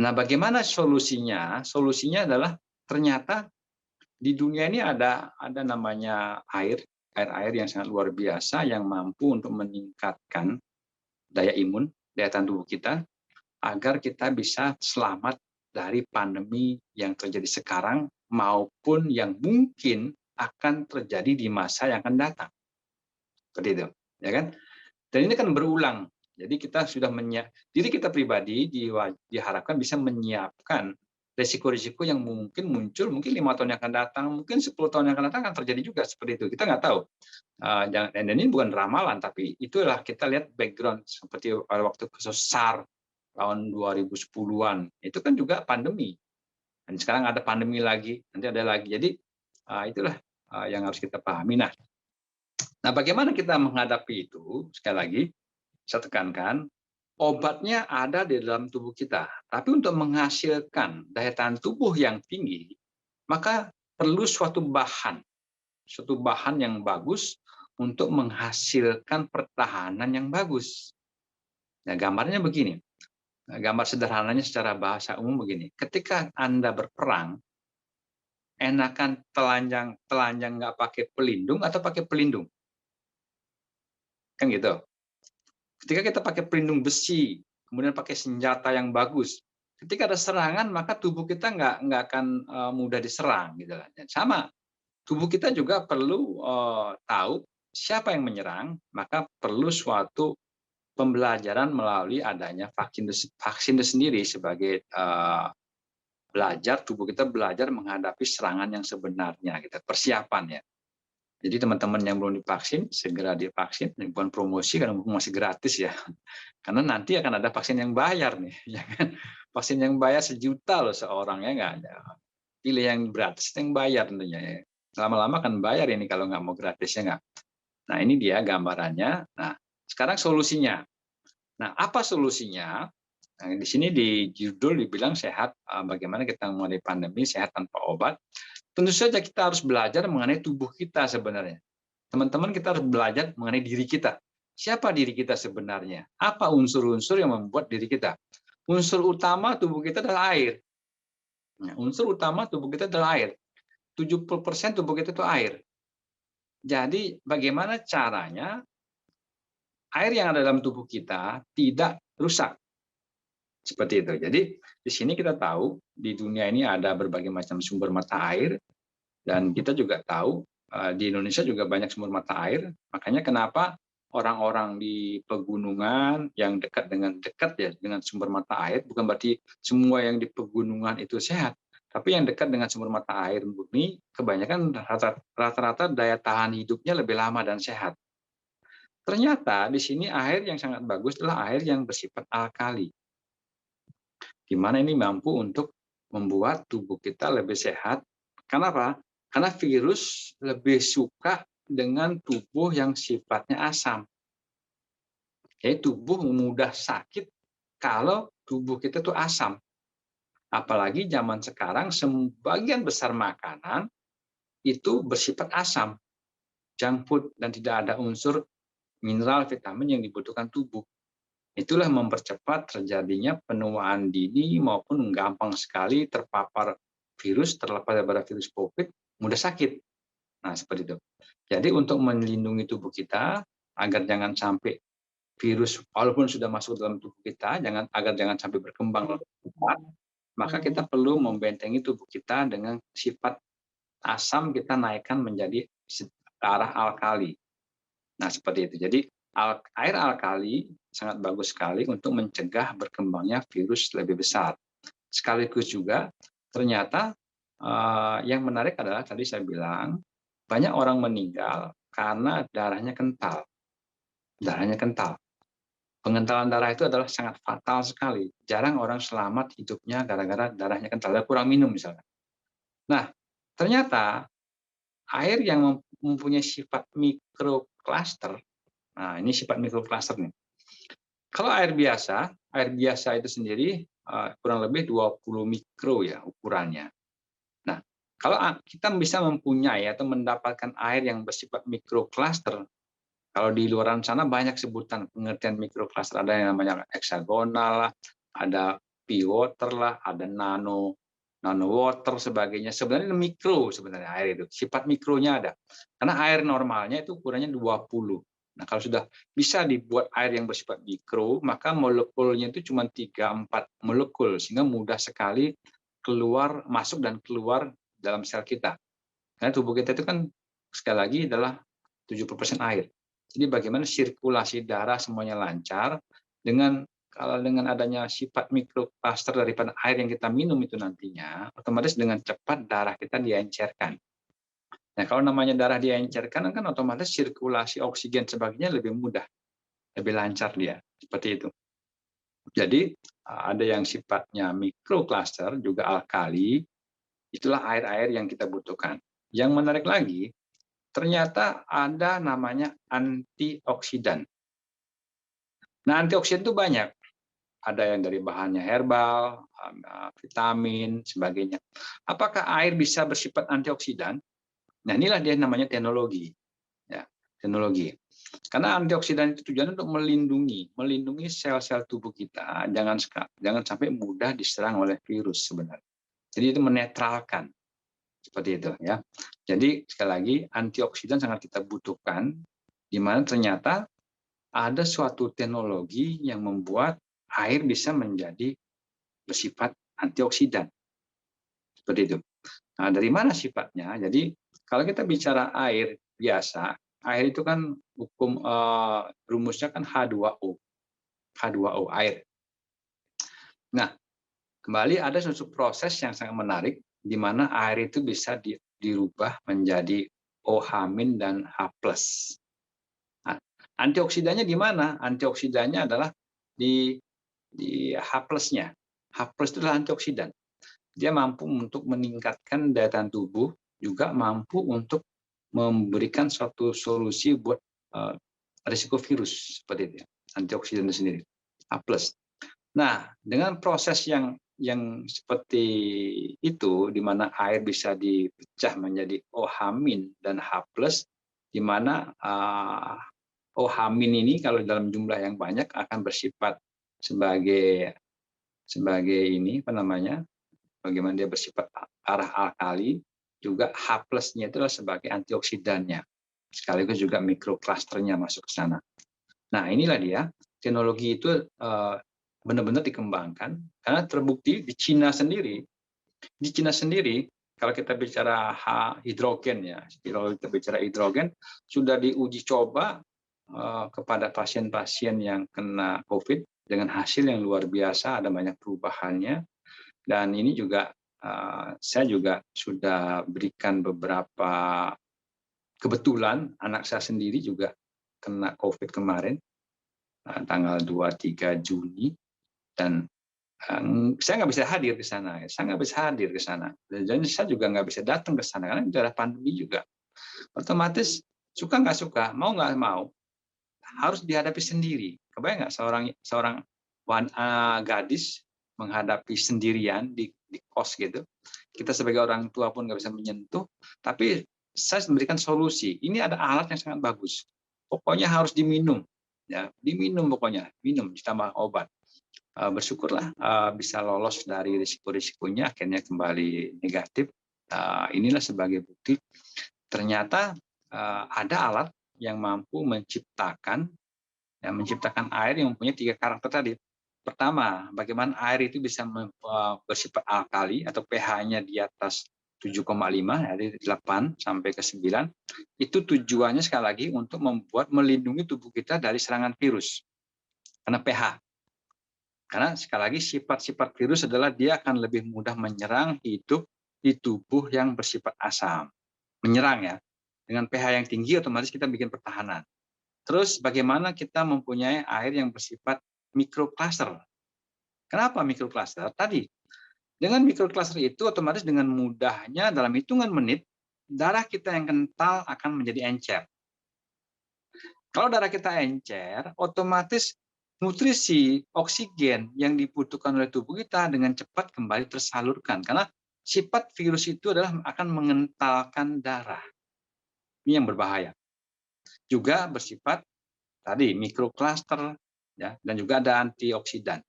Nah, bagaimana solusinya? Solusinya adalah ternyata di dunia ini ada namanya air yang sangat luar biasa yang mampu untuk meningkatkan daya imun, daya tahan tubuh kita agar kita bisa selamat dari pandemi yang terjadi sekarang maupun yang mungkin akan terjadi di masa yang akan datang. Seperti itu, ya kan? Dan ini kan berulang. Jadi kita sudah diri kita pribadi diharapkan bisa menyiapkan resiko-resiko yang mungkin muncul, mungkin 5 tahun yang akan datang, mungkin 10 tahun yang akan datang akan terjadi juga seperti itu. Kita nggak tahu. Dan ini bukan ramalan, tapi itulah kita lihat background seperti pada waktu kasus SARS tahun 2010-an. Itu kan juga pandemi. Dan sekarang ada pandemi lagi, nanti ada lagi. Jadi itulah yang harus kita pahami. Nah, bagaimana kita menghadapi itu? Sekali lagi, saya tekankan, obatnya ada di dalam tubuh kita. Tapi untuk menghasilkan daya tahan tubuh yang tinggi, maka perlu suatu bahan yang bagus untuk menghasilkan pertahanan yang bagus. Nah, gambarnya begini. Gambar sederhananya secara bahasa umum begini. Ketika Anda berperang, enakan telanjang nggak pakai pelindung atau pakai pelindung? Kan gitu. Ketika kita pakai pelindung besi, kemudian pakai senjata yang bagus, ketika ada serangan maka tubuh kita nggak akan mudah diserang gitu kan. Sama, tubuh kita juga perlu tahu siapa yang menyerang, maka perlu suatu pembelajaran melalui adanya vaksin itu sendiri sebagai tubuh kita belajar menghadapi serangan yang sebenarnya, gitu, persiapan ya. Jadi teman-teman yang belum divaksin, segera divaksin. Ini bukan promosi, karena masih gratis ya. Karena nanti akan ada vaksin yang bayar nih. Ya kan? Vaksin yang bayar 1 juta loh seorang, ya nggak ada. Pilih yang gratis, yang bayar tentunya. Ya. Lama-lama akan bayar ini kalau nggak mau gratis, ya nggak? Nah, ini dia gambarannya. Nah, sekarang solusinya. Nah, apa solusinya? Nah, di sini di judul dibilang sehat, bagaimana kita mengenai pandemi sehat tanpa obat. Tentu saja kita harus belajar mengenai tubuh kita sebenarnya. Teman-teman, kita harus belajar mengenai diri kita. Siapa diri kita sebenarnya? Apa unsur-unsur yang membuat diri kita? Unsur utama tubuh kita adalah air. Nah, unsur utama tubuh kita adalah air. 70% tubuh kita itu air. Jadi bagaimana caranya air yang ada dalam tubuh kita tidak rusak? Seperti itu. Jadi di sini kita tahu di dunia ini ada berbagai macam sumber mata air, dan kita juga tahu di Indonesia juga banyak sumber mata air. Makanya kenapa orang-orang di pegunungan yang dekat ya dengan sumber mata air, bukan berarti semua yang di pegunungan itu sehat, tapi yang dekat dengan sumber mata air murni kebanyakan rata-rata daya tahan hidupnya lebih lama dan sehat. Ternyata di sini air yang sangat bagus adalah air yang bersifat alkali, di mana ini mampu untuk membuat tubuh kita lebih sehat. Kenapa? Karena virus lebih suka dengan tubuh yang sifatnya asam. Jadi tubuh mudah sakit kalau tubuh kita itu asam. Apalagi zaman sekarang sebagian besar makanan itu bersifat asam, junk food, dan tidak ada unsur mineral, vitamin yang dibutuhkan tubuh. Itulah mempercepat terjadinya penuaan dini maupun gampang sekali terpapar virus, terlepas daripada virus COVID, mudah sakit. Nah, seperti itu. Jadi untuk melindungi tubuh kita agar jangan sampai virus walaupun sudah masuk dalam tubuh kita, agar jangan sampai berkembang lebih cepat, maka kita perlu membentengi tubuh kita dengan sifat asam kita naikkan menjadi ke arah alkali. Nah, seperti itu. Jadi air alkali sangat bagus sekali untuk mencegah berkembangnya virus lebih besar. Sekaligus juga ternyata yang menarik adalah tadi saya bilang banyak orang meninggal karena darahnya kental. Darahnya kental. Pengentalan darah itu adalah sangat fatal sekali. Jarang orang selamat hidupnya gara-gara darahnya kental, kurang minum misalnya. Nah, ternyata air yang mempunyai sifat mikrokluster. Nah, ini sifat mikrokluster nih. Kalau air biasa itu sendiri kurang lebih 20 mikro ya ukurannya. Nah, kalau kita bisa mempunyai atau mendapatkan air yang bersifat mikrokluster, kalau di luaran sana banyak sebutan pengertian mikrokluster, ada yang namanya heksagonal, ada pure water lah, ada nano water sebagainya. Sebenarnya mikro sebenarnya air itu. Sifat mikronya ada. Karena air normalnya itu ukurannya 20. Nah, kalau sudah bisa dibuat air yang bersifat mikro, maka molekulnya itu cuma 3-4 molekul sehingga mudah sekali masuk dan keluar dalam sel kita. Karena tubuh kita itu kan sekali lagi adalah 70% air. Jadi bagaimana sirkulasi darah semuanya lancar kalau dengan adanya sifat mikroplaster daripada air yang kita minum itu nantinya, otomatis dengan cepat darah kita diencerkan. Nah, kalau namanya darah diencerkan kan otomatis sirkulasi oksigen sebagainya lebih mudah, lebih lancar dia, seperti itu. Jadi ada yang sifatnya mikrokluster juga alkali, itulah air-air yang kita butuhkan. Yang menarik lagi, ternyata ada namanya antioksidan. Nah, antioksidan itu banyak. Ada yang dari bahannya herbal, vitamin, sebagainya. Apakah air bisa bersifat antioksidan? Nah, inilah dia namanya teknologi. Ya, teknologi. Karena antioksidan itu tujuannya untuk melindungi sel-sel tubuh kita, jangan sampai mudah diserang oleh virus sebenarnya. Jadi itu menetralkan. Seperti itu ya. Jadi sekali lagi antioksidan sangat kita butuhkan, di mana ternyata ada suatu teknologi yang membuat air bisa menjadi bersifat antioksidan. Seperti itu. Nah, dari mana sifatnya? Jadi kalau kita bicara air biasa, air itu kan rumusnya kan H2O. H2O air. Nah, kembali ada suatu proses yang sangat menarik di mana air itu bisa dirubah menjadi OH- dan H+. Nah, antioksidannya di mana? Antioksidannya adalah di H+-nya. H+ itu adalah antioksidan. Dia mampu untuk meningkatkan daya tahan tubuh, juga mampu untuk memberikan suatu solusi buat risiko virus seperti itu. Antioksidan itu sendiri. H+. Nah, dengan proses yang seperti itu, di mana air bisa dipecah menjadi OH- dan H+, di mana OH- ini kalau dalam jumlah yang banyak akan bersifat sebagai ini apa namanya? Bagaimana dia bersifat arah alkali, juga H+-nya itu adalah sebagai antioksidannya. Sekaligus juga mikroklusternya masuk ke sana. Nah, inilah dia teknologi itu benar-benar dikembangkan karena terbukti di Cina sendiri kalau kita bicara hidrogen ya, kalau kita bicara hidrogen sudah diuji coba kepada pasien-pasien yang kena COVID dengan hasil yang luar biasa, ada banyak perubahannya. Dan ini juga saya juga sudah berikan beberapa, kebetulan anak saya sendiri juga kena COVID kemarin tanggal 23 Juni, dan saya nggak bisa hadir ke sana. Dan saya juga nggak bisa datang ke sana karena ada pandemi juga. Otomatis suka nggak suka, mau nggak mau, harus dihadapi sendiri. Kebayang nggak seorang gadis menghadapi sendirian di kos gitu. Kita sebagai orang tua pun nggak bisa menyentuh, tapi saya memberikan solusi. Ini ada alat yang sangat bagus. Pokoknya harus diminum, ya diminum pokoknya, minum ditambah obat. Bersyukurlah bisa lolos dari risiko-risikonya, akhirnya kembali negatif. Inilah sebagai bukti ternyata ada alat yang mampu menciptakan air yang mempunyai 3 karakter tadi. Pertama, bagaimana air itu bisa bersifat alkali atau pH-nya di atas 7,5, dari 8 sampai ke 9. Itu tujuannya sekali lagi untuk melindungi tubuh kita dari serangan virus. Karena pH. Karena sekali lagi sifat-sifat virus adalah dia akan lebih mudah menyerang hidup di tubuh yang bersifat asam. Menyerang ya. Dengan pH yang tinggi otomatis kita bikin pertahanan. Terus bagaimana kita mempunyai air yang bersifat mikrokluster. Kenapa mikrokluster? Tadi, dengan mikrokluster itu otomatis dengan mudahnya dalam hitungan menit, darah kita yang kental akan menjadi encer. Kalau darah kita encer, otomatis nutrisi, oksigen yang dibutuhkan oleh tubuh kita dengan cepat kembali tersalurkan. Karena sifat virus itu adalah akan mengentalkan darah. Ini yang berbahaya. Juga bersifat tadi mikrokluster, ya, dan juga ada antioksidan.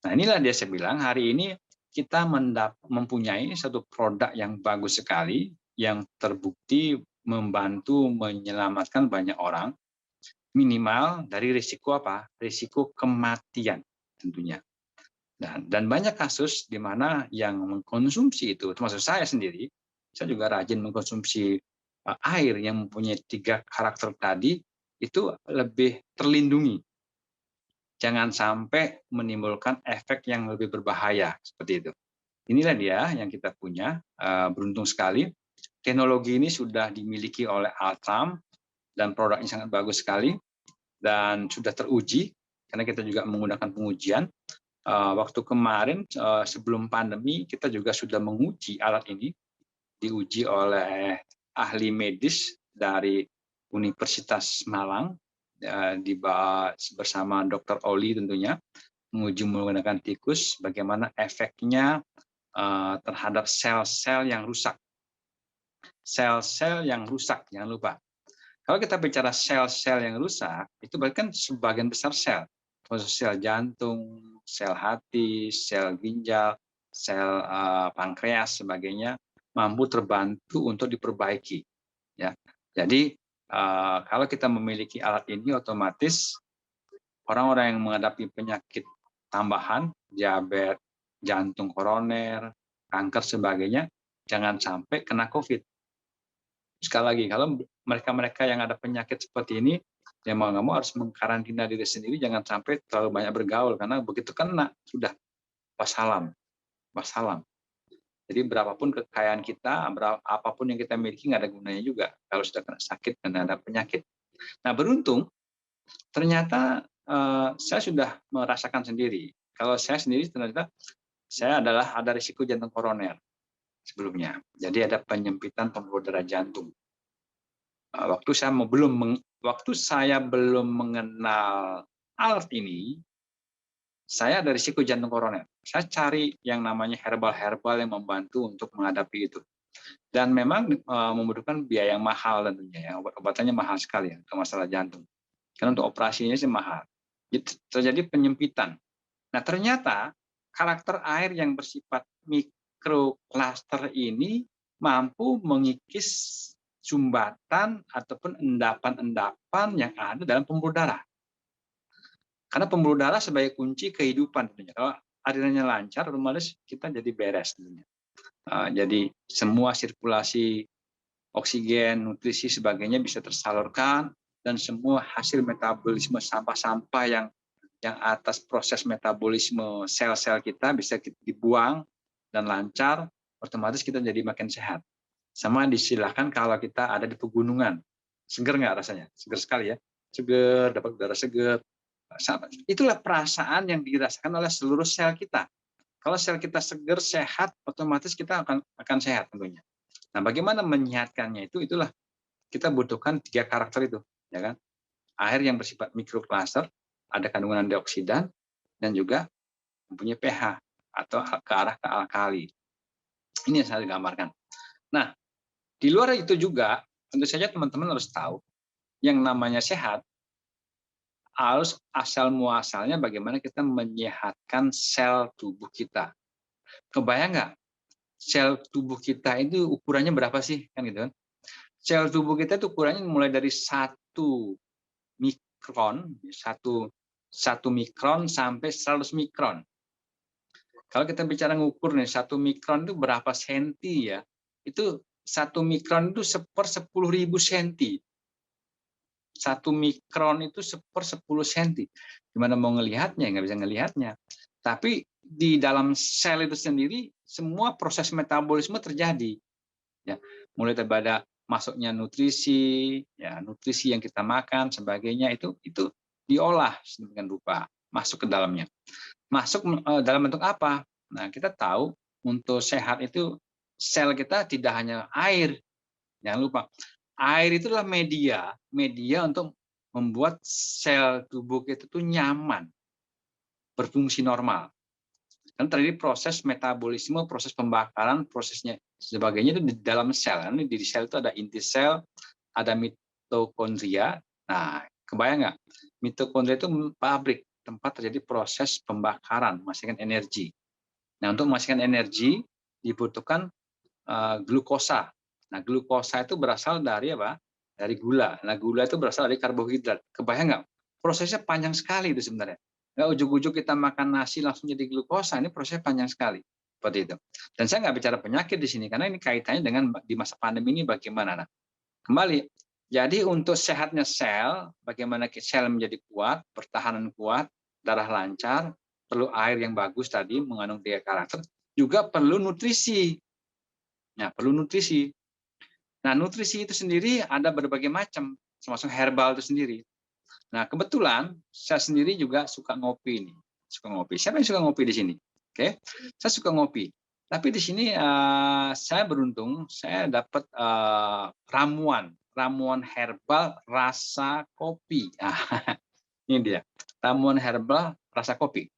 Nah, inilah dia saya bilang hari ini kita mempunyai satu produk yang bagus sekali, yang terbukti membantu menyelamatkan banyak orang, minimal dari risiko apa? Risiko kematian tentunya. Dan banyak kasus di mana yang mengkonsumsi itu, termasuk saya sendiri, saya juga rajin mengkonsumsi air yang mempunyai 3 karakter tadi, itu lebih terlindungi. Jangan sampai menimbulkan efek yang lebih berbahaya, seperti itu. Inilah dia yang kita punya, beruntung sekali. Teknologi ini sudah dimiliki oleh Altam, dan produknya sangat bagus sekali, dan sudah teruji, karena kita juga menggunakan pengujian. Waktu kemarin sebelum pandemi kita juga sudah menguji alat ini, diuji oleh ahli medis dari Universitas Malang bersama Dr. Oli tentunya, menguji menggunakan tikus bagaimana efeknya terhadap sel-sel yang rusak. Sel-sel yang rusak, jangan lupa. Kalau kita bicara sel-sel yang rusak, itu berarti kan sebagian besar sel, termasuk sel jantung, sel hati, sel ginjal, sel pankreas, sebagainya, mampu terbantu untuk diperbaiki. Ya, jadi kalau kita memiliki alat ini, otomatis orang-orang yang menghadapi penyakit tambahan, diabetes, jantung koroner, kanker, sebagainya, jangan sampai kena COVID. Sekali lagi, kalau mereka-mereka yang ada penyakit seperti ini, ya mau nggak mau harus mengkarantina diri sendiri, jangan sampai terlalu banyak bergaul, karena begitu kena, sudah wassalam. Wassalam. Jadi berapapun kekayaan kita, apapun yang kita miliki, nggak ada gunanya juga kalau sudah kena sakit dan ada penyakit. Nah, beruntung, ternyata saya sudah merasakan sendiri. Kalau saya sendiri ternyata saya ada risiko jantung koroner sebelumnya. Jadi ada penyempitan pembuluh darah jantung. Waktu saya belum mengenal alat ini, saya ada risiko jantung koroner. Saya cari yang namanya herbal yang membantu untuk menghadapi itu. Dan memang membutuhkan biaya yang mahal tentunya, ya. Obat-obatannya mahal sekali ya, untuk masalah jantung. Karena untuk operasinya sih mahal. Terjadi penyempitan. Nah, ternyata karakter air yang bersifat mikrokluster ini mampu mengikis sumbatan ataupun endapan-endapan yang ada dalam pembuluh darah. Karena pembuluh darah sebagai kunci kehidupan tentunya. Kalau alirannya lancar, otomatis kita jadi beres tentunya. Jadi semua sirkulasi oksigen, nutrisi, sebagainya bisa tersalurkan, dan semua hasil metabolisme sampah-sampah yang atas proses metabolisme sel-sel kita bisa dibuang dan lancar, otomatis kita jadi makin sehat. Sama disilahkan kalau kita ada di pegunungan. Seger nggak rasanya? Seger sekali ya. Seger, dapat udara seger. Itulah perasaan yang dirasakan oleh seluruh sel kita. Kalau sel kita seger, sehat, otomatis kita akan sehat tentunya. Nah, bagaimana menyehatkannya itu? Itulah kita butuhkan 3 karakter itu, ya kan? Air yang bersifat mikrokluster, ada kandungan antioksidan, dan juga mempunyai pH atau ke arah ke alkali. Ini yang saya gambarkan. Nah, di luar itu juga, tentu saja teman-teman harus tahu, yang namanya sehat, harus asal muasalnya bagaimana kita menyehatkan sel tubuh kita. Kebayang nggak? Sel tubuh kita itu ukurannya berapa sih? Kan gitu kan? Sel tubuh kita itu ukurannya mulai dari 1 mikron, 1 mikron sampai 100 mikron. Kalau kita bicara ngukur nih, 1 mikron itu berapa senti ya? Itu 1 mikron itu 1/10.000 senti. 1 mikron itu 1/10 senti. Gimana mau ngelihatnya? Nggak bisa ngelihatnya. Tapi di dalam sel itu sendiri, semua proses metabolisme terjadi. Ya, mulai daripada masuknya nutrisi, ya nutrisi yang kita makan, sebagainya itu diolah sedemikian rupa, masuk ke dalamnya. Masuk dalam bentuk apa? Nah, kita tahu untuk sehat itu sel kita tidak hanya air. Jangan lupa, air itu adalah media untuk membuat sel tubuh kita itu nyaman, berfungsi normal. Kan terjadi proses metabolisme, proses pembakaran, prosesnya sebagainya itu di dalam sel. Ini di sel itu ada inti sel, ada mitokondria. Nah, kebayang nggak? Mitokondria itu pabrik. tempat terjadi proses pembakaran, menghasilkan energi. Nah, untuk menghasilkan energi dibutuhkan glukosa. Nah, glukosa itu berasal dari apa? Dari gula. Nah, gula itu berasal dari karbohidrat. Kebayang nggak? Prosesnya panjang sekali itu sebenarnya. Nggak ujuk-ujuk kita makan nasi langsung jadi glukosa, ini prosesnya panjang sekali. Seperti itu. Dan saya nggak bicara penyakit di sini, karena ini kaitannya dengan di masa pandemi ini bagaimana. Nah, kembali, jadi untuk sehatnya sel, bagaimana sel menjadi kuat, pertahanan kuat, darah lancar, perlu air yang bagus tadi, mengandung 3 karakter, juga perlu nutrisi. Nah, perlu nutrisi. Nah, nutrisi itu sendiri ada berbagai macam, termasuk herbal itu sendiri. Nah, kebetulan saya sendiri juga suka ngopi nih. Suka ngopi. Siapa yang suka ngopi di sini? Oke. Saya suka ngopi. Tapi di sini saya beruntung, saya dapat ramuan herbal rasa kopi. Ini dia. Ramuan herbal rasa kopi.